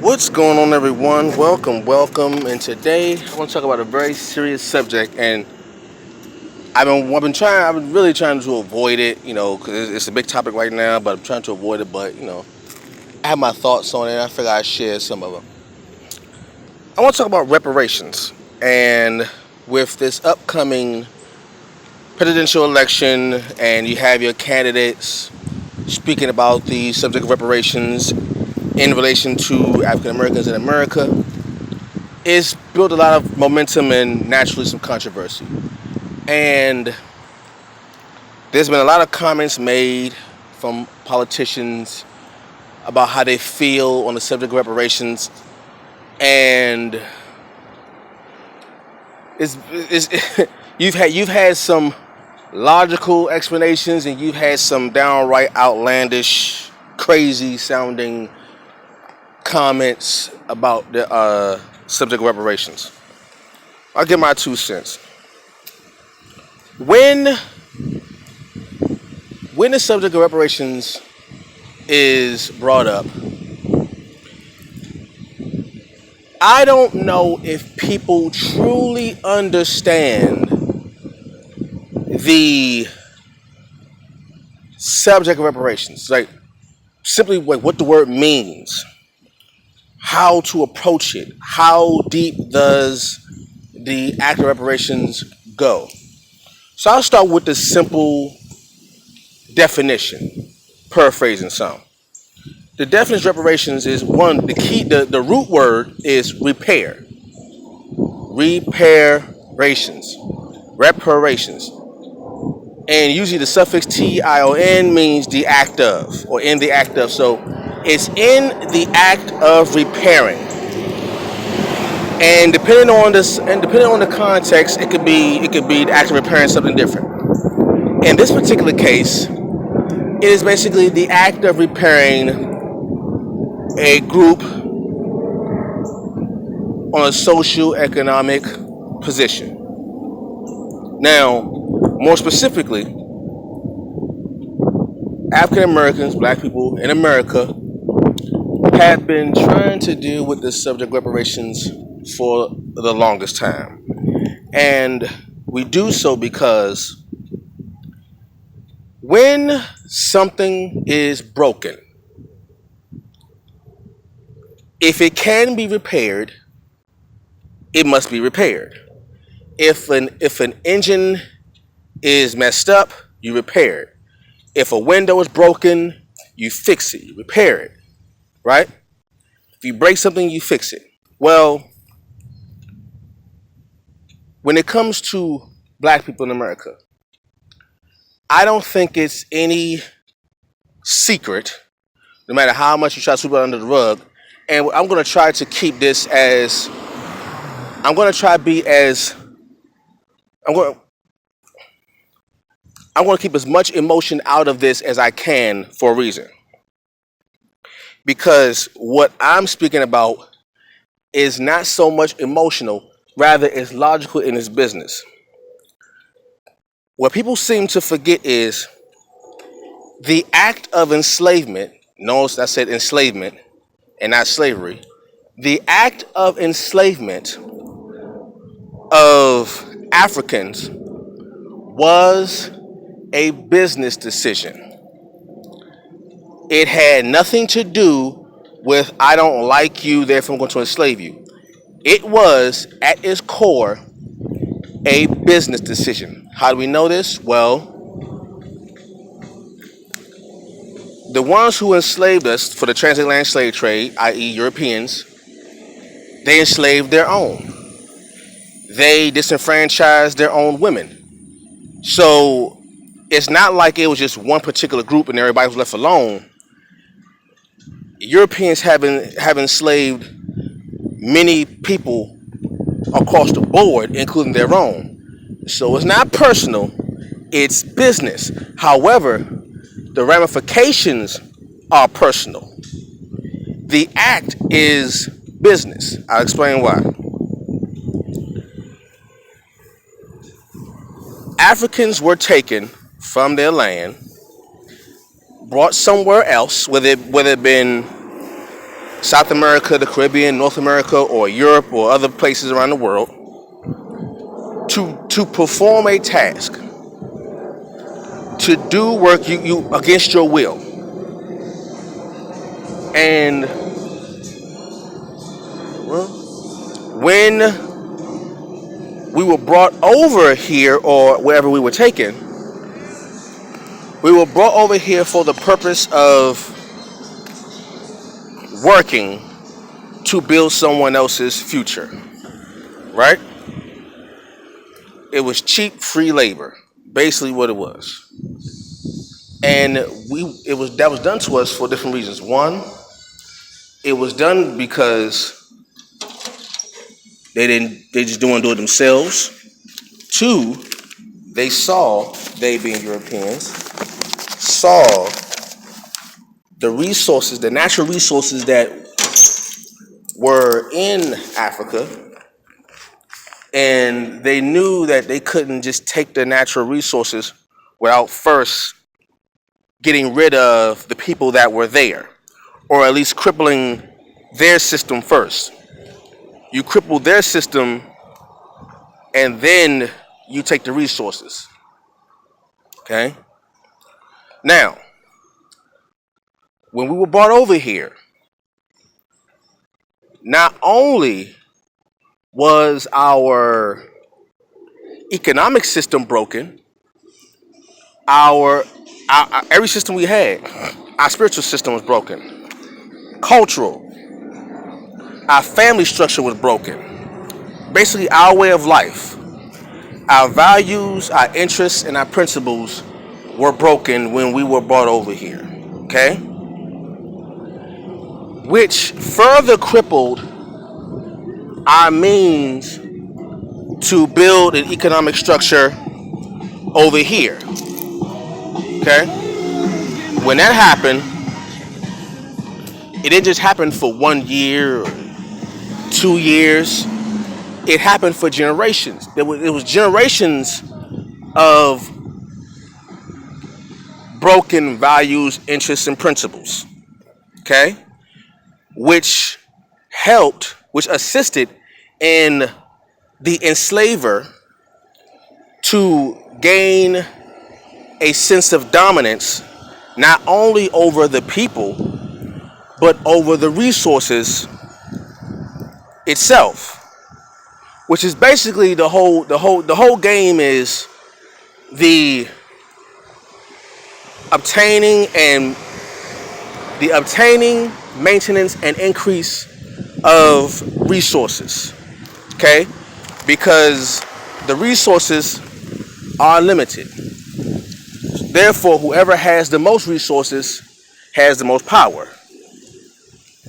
What's going on, everyone? Welcome. And today I want to talk about a very serious subject, and I've been really trying to avoid it, because it's a big topic right now. But I'm trying to avoid it. But I have my thoughts on it. And I figure I share some of them. I want to talk about reparations, and with this upcoming presidential election, and you have your candidates speaking about the subject of reparations in relation to African Americans in America. It's built a lot of momentum and naturally some controversy. And there's been a lot of comments made from politicians about how they feel on the subject of reparations. And it's you've had some logical explanations, and you've had some downright outlandish, crazy sounding comments about the subject of reparations. I'll give my 2 cents. When when the subject of reparations is brought up, I don't know if people truly understand the subject of reparations, like simply what the word means, how to approach it, how deep does the act of reparations go. So I'll start with the simple definition, paraphrasing some. The definition of reparations is one, the root word is repair. Reparations. Reparations. And usually the suffix tion means the act of, or in the act of. So it's in the act of repairing. And depending on the context, it could be the act of repairing something different. In this particular case, it is basically the act of repairing a group on a social economic position. Now, more specifically, African Americans, black people in America, have been trying to deal with this subject of reparations for the longest time. And we do so because when something is broken, if it can be repaired, it must be repaired. If an engine is messed up, you repair it. If a window is broken, you fix it, you repair it, right? If you break something, you fix it. Well, when it comes to black people in America, I don't think it's any secret, no matter how much you try to sweep it under the rug. And I'm going to try to keep this as, I'm going to try to be as, I'm going, I'm going to keep as much emotion out of this as I can for a reason. Because what I'm speaking about is not so much emotional, rather it's logical in its business. What people seem to forget is the act of enslavement. Notice I said enslavement and not slavery. The act of enslavement of Africans was a business decision. It had nothing to do with I don't like you, therefore I'm going to enslave you. It was, at its core, a business decision. How do we know this? Well, the ones who enslaved us for the transatlantic slave trade, i.e. Europeans, they enslaved their own. They disenfranchised their own women. So it's not like it was just one particular group and everybody was left alone. Europeans have enslaved many people across the board, including their own. So it's not personal, it's business. However, the ramifications are personal. The act is business. I'll explain why. Africans were taken from their land, brought somewhere else, whether it been South America, the Caribbean, North America, or Europe, or other places around the world, to perform a task, to do work you against your will. And well, when we were brought over here, or wherever we were taken, we were brought over here for the purpose of working to build someone else's future, right? It was cheap, free labor, basically what it was. And it was that was done to us for different reasons. One, it was done because they just didn't want to do it themselves. Two, they being Europeans, saw the resources, the natural resources that were in Africa, and they knew that they couldn't just take the natural resources without first getting rid of the people that were there, or at least crippling their system first. You cripple their system, and then you take the resources. Okay? Now, when we were brought over here, not only was our economic system broken, our every system we had, our spiritual system was broken. Cultural, our family structure was broken. Basically, our way of life, our values, our interests, and our principles were broken when we were brought over here. Okay? Which further crippled our means to build an economic structure over here. Okay? When that happened, it didn't just happen for 1 year or 2 years. It happened for generations. It was generations of broken values, interests, and principles. Okay? Which assisted in the enslaver to gain a sense of dominance, not only over the people, but over the resources itself. Which is basically the whole game is the obtaining, maintenance, and increase of resources. Okay? Because the resources are limited. Therefore, whoever has the most resources has the most power.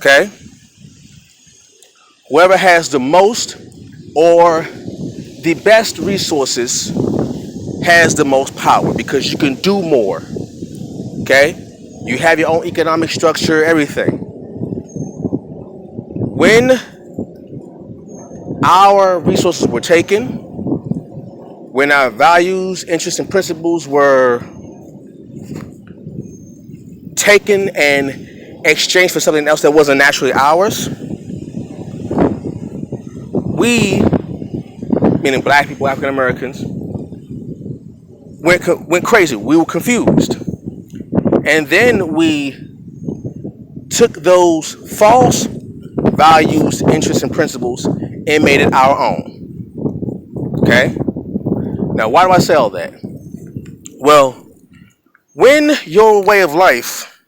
Okay? Whoever has the most or the best resources has the most power, because you can do more. Okay? You have your own economic structure, everything. When our resources were taken, when our values, interests, and principles were taken and exchanged for something else that wasn't naturally ours, we, meaning black people, African Americans, went crazy. We were confused. And then we took those false values, interests, and principles and made it our own. Okay? Now, why do I say all that? Well, when your way of life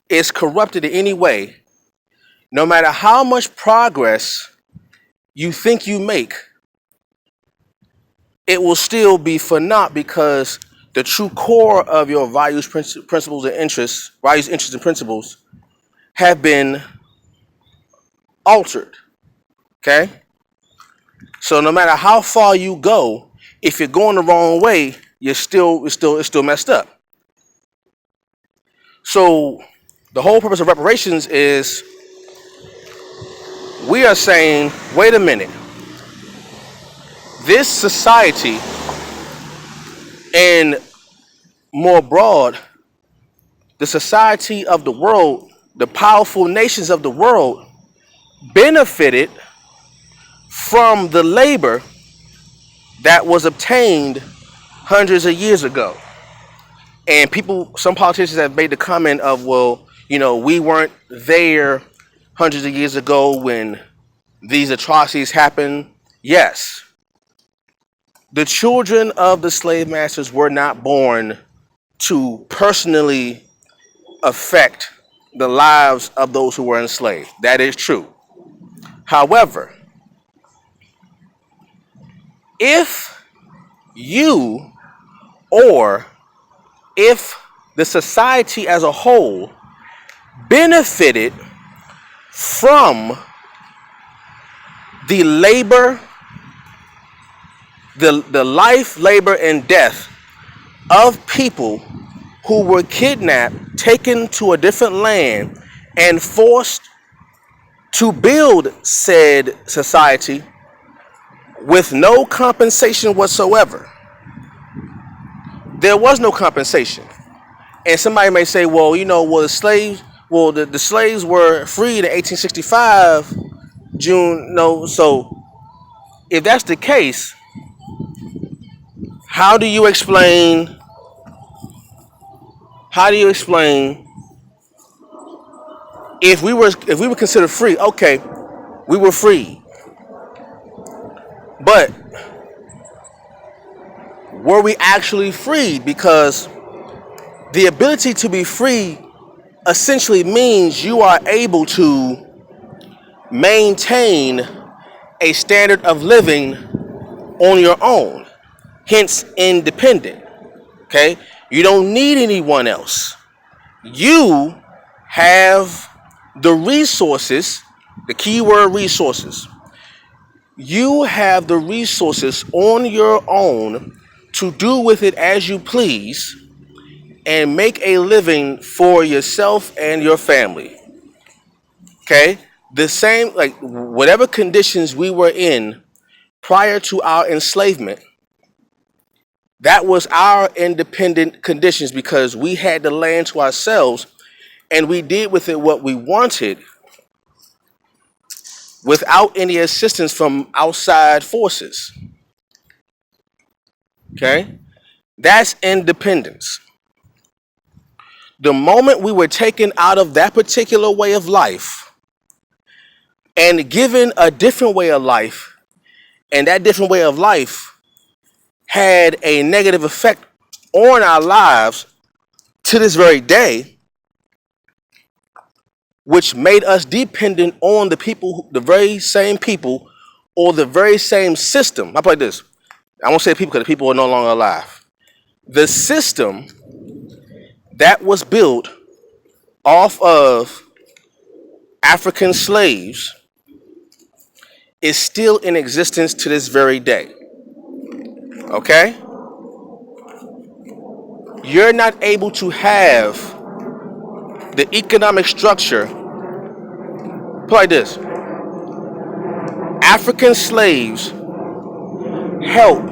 is corrupted in any way, no matter how much progress you think you make, it will still be for naught, because the true core of your values, principles, and interests, and principles have been altered. Okay? So no matter how far you go, if you're going the wrong way, it's still messed up. So the whole purpose of reparations is, we are saying, wait a minute. This society, and more broad, the society of the world the powerful nations of the world benefited from the labor that was obtained hundreds of years ago. And people, some politicians have made the comment of, well, we weren't there hundreds of years ago when these atrocities happened. Yes, the children of the slave masters were not born to personally affect the lives of those who were enslaved. That is true. However, if you or if the society as a whole benefited from the labor, the life, labor, and death of people who were kidnapped, taken to a different land, and forced to build said society with no compensation whatsoever. There was no compensation. And somebody may say, well, the slaves were freed in 1865, June. No, so if that's the case, how do you explain if we were considered free? Okay, we were free, but were we actually freed? Because the ability to be free essentially means you are able to maintain a standard of living on your own, hence independent. Okay, you don't need anyone else. You have the resources, the keyword resources. You have the resources on your own to do with it as you please and make a living for yourself and your family. Okay? The same, like whatever conditions we were in prior to our enslavement, that was our independent conditions because we had the land to ourselves and we did with it what we wanted without any assistance from outside forces. Okay? That's independence. The moment we were taken out of that particular way of life and given a different way of life, and that different way of life had a negative effect on our lives to this very day, which made us dependent on the people, the very same people, or the very same system. I put it like this. I won't say people because the people are no longer alive. The system that was built off of African slaves is still in existence to this very day. Okay? You're not able to have the economic structure. Put it like this. African slaves help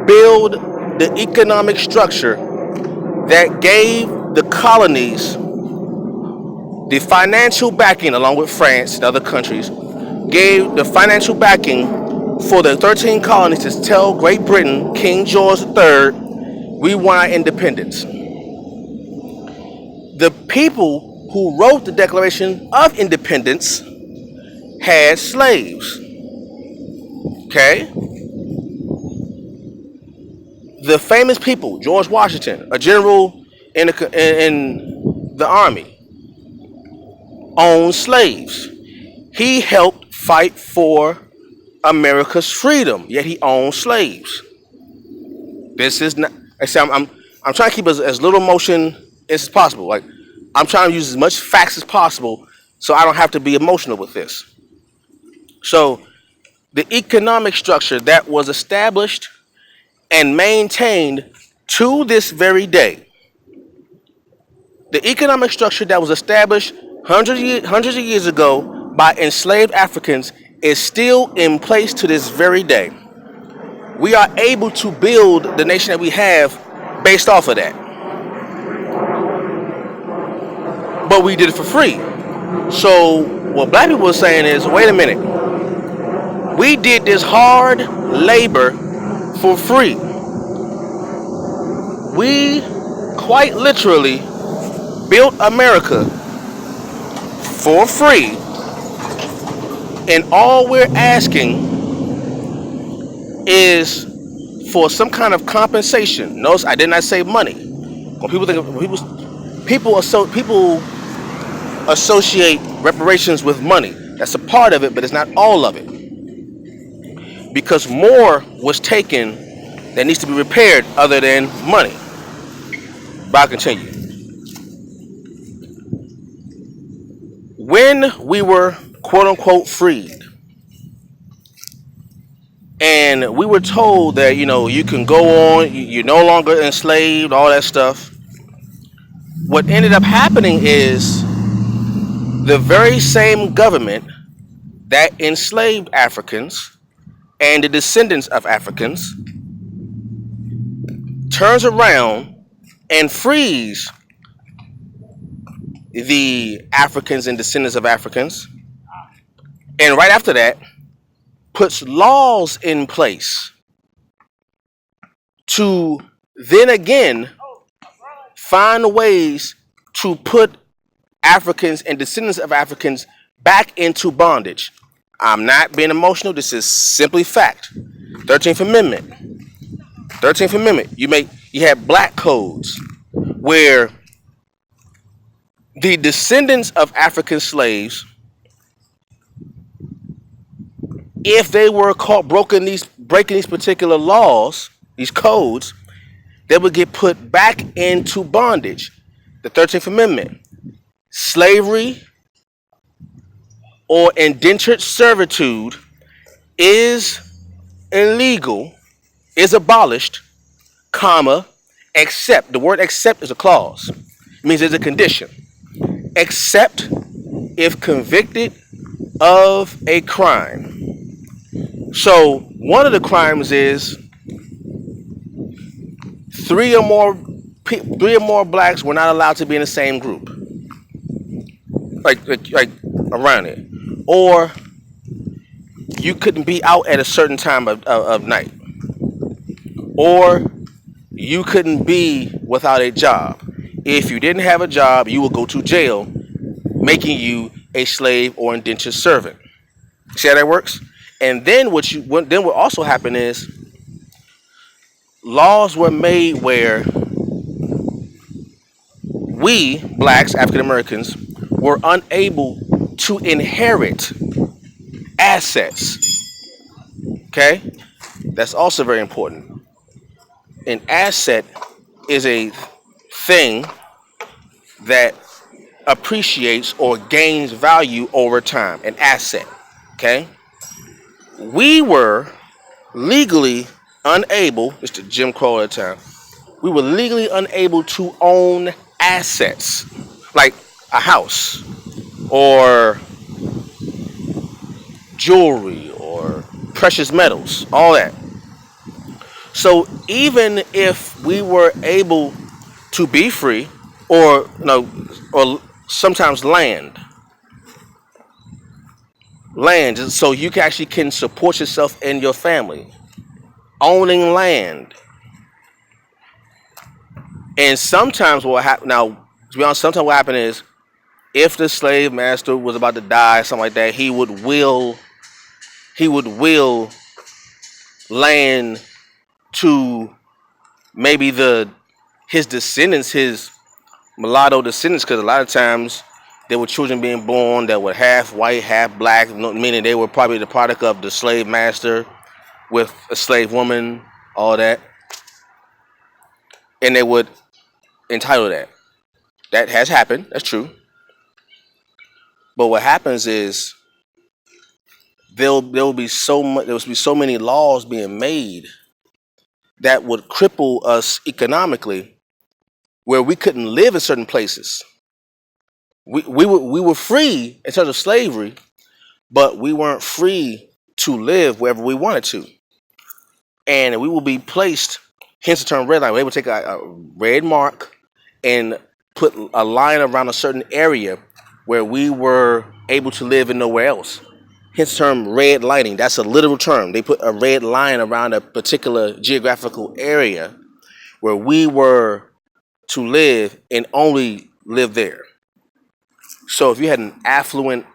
build the economic structure that gave the colonies the financial backing, along with France and other countries, gave the financial backing for the 13 colonies to tell Great Britain, King George III, we want our independence. The people who wrote the Declaration of Independence had slaves. Okay? The famous people, George Washington, a general in the army, owned slaves. He helped fight for America's freedom, yet he owned slaves. This is not. I say I'm trying to keep as little motion as possible. Like I'm trying to use as much facts as possible, so I don't have to be emotional with this. So the economic structure that was established and maintained to this very day, the economic structure that was established hundreds of years ago by enslaved Africans is still in place to this very day. We are able to build the nation that we have based off of that. but we did it for free. So what black people are saying is, wait a minute, we did this hard labor for free. We quite literally built America for free, and all we're asking is for some kind of compensation. Notice I did not say money. When people associate reparations with money. That's a part of it, but it's not all of it, because more was taken that needs to be repaired other than money. But I'll continue. When we were quote unquote freed, and we were told that you can go on, you're no longer enslaved, all that stuff. What ended up happening is the very same government that enslaved Africans and the descendants of Africans turns around and frees the Africans and descendants of Africans, and right after that puts laws in place to then again find ways to put Africans and descendants of Africans back into bondage. I'm not being emotional. This is simply fact. 13th Amendment. 13th Amendment. You had black codes where the descendants of African slaves, if they were caught breaking these particular laws, these codes, they would get put back into bondage. The 13th Amendment. Slavery or indentured servitude is illegal, is abolished, comma, except, the word except is a clause. It means there's a condition. Except if convicted of a crime. So one of the crimes is three or more blacks were not allowed to be in the same group. Like around it. Or you couldn't be out at a certain time of night. Or you couldn't be without a job. If you didn't have a job, you would go to jail, making you a slave or indentured servant. See how that works? And then what also happened is laws were made where we, blacks, African Americans, were unable to inherit assets. Okay? That's also very important. An asset is a thing that appreciates or gains value over time. An asset. Okay? We were legally unable, it's the Jim Crow at the time, we were legally unable to own assets like a house or jewelry or precious metals, all that. So even if we were able to be free, or or sometimes land, so you can support yourself and your family, owning land. And sometimes what happened, now to be honest, sometimes what happened is if the slave master was about to die, something like that, he would will land to maybe his descendants, his mulatto descendants, because a lot of times there were children being born that were half white, half black, meaning they were probably the product of the slave master with a slave woman, all that, and they would entitle that. That has happened. That's true. But what happens is there will be so many laws being made that would cripple us economically, where we couldn't live in certain places. We were free in terms of slavery, but we weren't free to live wherever we wanted to. And we will be placed, hence the term red line. They would take a red mark and put a line around a certain area where we were able to live and nowhere else. Hence the term red lining. That's a literal term. They put a red line around a particular geographical area where we were to live and only live there. So if you had an affluent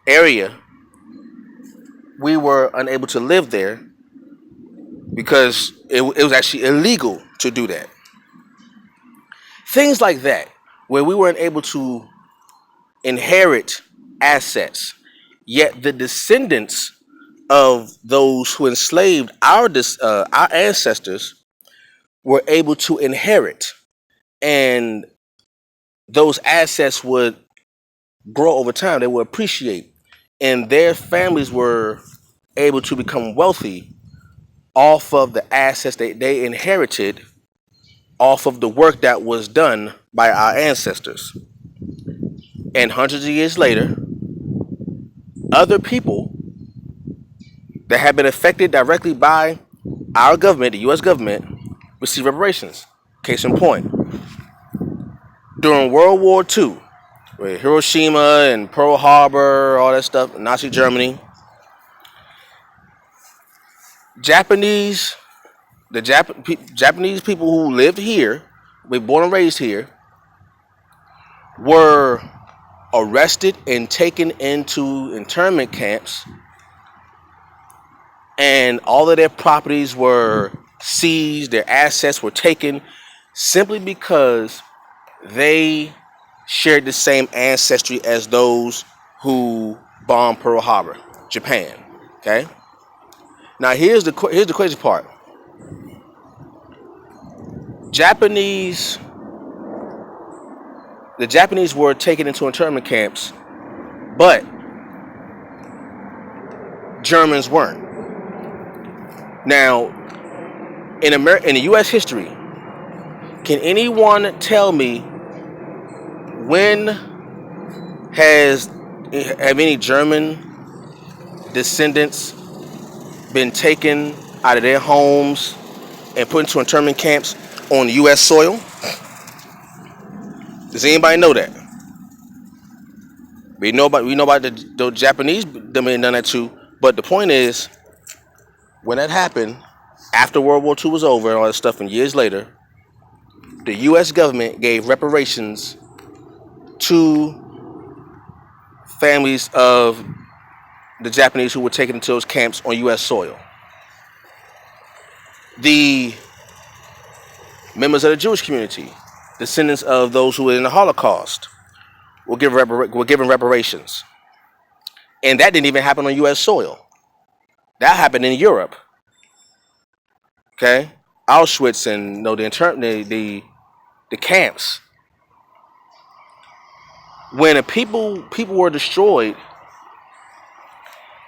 area, we were unable to live there because it was actually illegal to do that. Things like that, where we weren't able to inherit assets, yet the descendants of those who enslaved our ancestors were able to inherit, and those assets would grow over time. They would appreciate, and their families were able to become wealthy off of the assets that they inherited, off of the work that was done by our ancestors. And hundreds of years later, other people that have been affected directly by our government, the U.S. government, receive reparations. Case in point, during World War II, with Hiroshima and Pearl Harbor, all that stuff, Nazi Germany, Japanese people who lived here, were born and raised here, were arrested and taken into internment camps, and all of their properties were seized, their assets were taken simply because they shared the same ancestry as those who bombed Pearl Harbor, Japan. Okay. Now here's the crazy part. The Japanese were taken into internment camps, but Germans weren't. Now, in the U.S. history, can anyone tell me when have any German descendants been taken out of their homes and put into internment camps on U.S. soil? Does anybody know that? We know about the Japanese them being done that too. But the point is, when that happened, after World War II was over and all that stuff, and years later, the U.S. government gave reparations to families of the Japanese who were taken into those camps on U.S. soil. The members of the Jewish community, descendants of those who were in the Holocaust, were given reparations. And that didn't even happen on U.S. soil. That happened in Europe. Okay? Auschwitz and the camps. When the people were destroyed,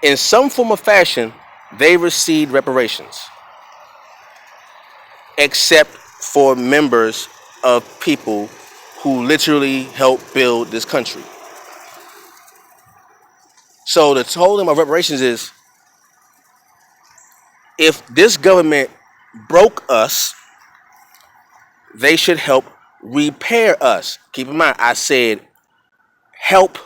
in some form or fashion, they received reparations. Except for members of people who literally helped build this country. So the whole thing of reparations is, if this government broke us, they should help repair us. Keep in mind, I said help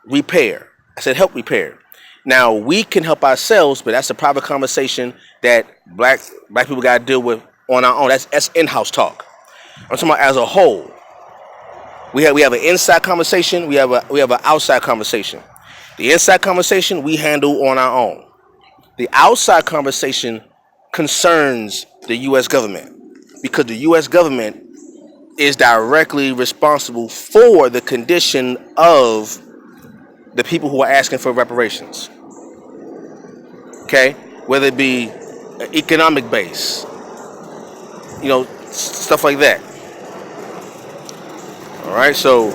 repair. I said help repair. Now, we can help ourselves, but that's a private conversation that black people got to deal with on our own. That's in-house talk. I'm talking about as a whole. We have an inside conversation. We have an outside conversation. The inside conversation we handle on our own. The outside conversation concerns the U.S. government, because the U.S. government is directly responsible for the condition of the people who are asking for reparations. Okay, whether it be an economic base, stuff like that. All right, so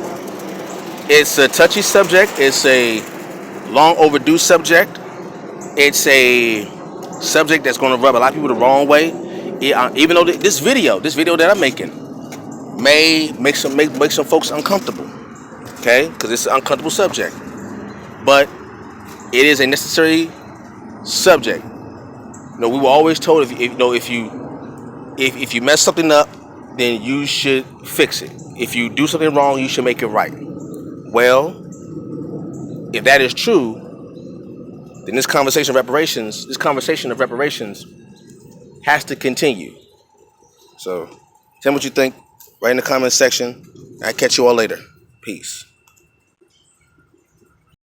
it's a touchy subject. It's a long overdue subject. It's a subject that's going to rub a lot of people the wrong way. Even though this video that I'm making may make some folks uncomfortable, okay? Because it's an uncomfortable subject, but it is a necessary subject. We were always told if you mess something up, then you should fix it. if you do something wrong, you should make it right. Well, if that is true, then this conversation of reparations has to continue. So tell me what you think right in the comment section. I'll catch you all later. Peace.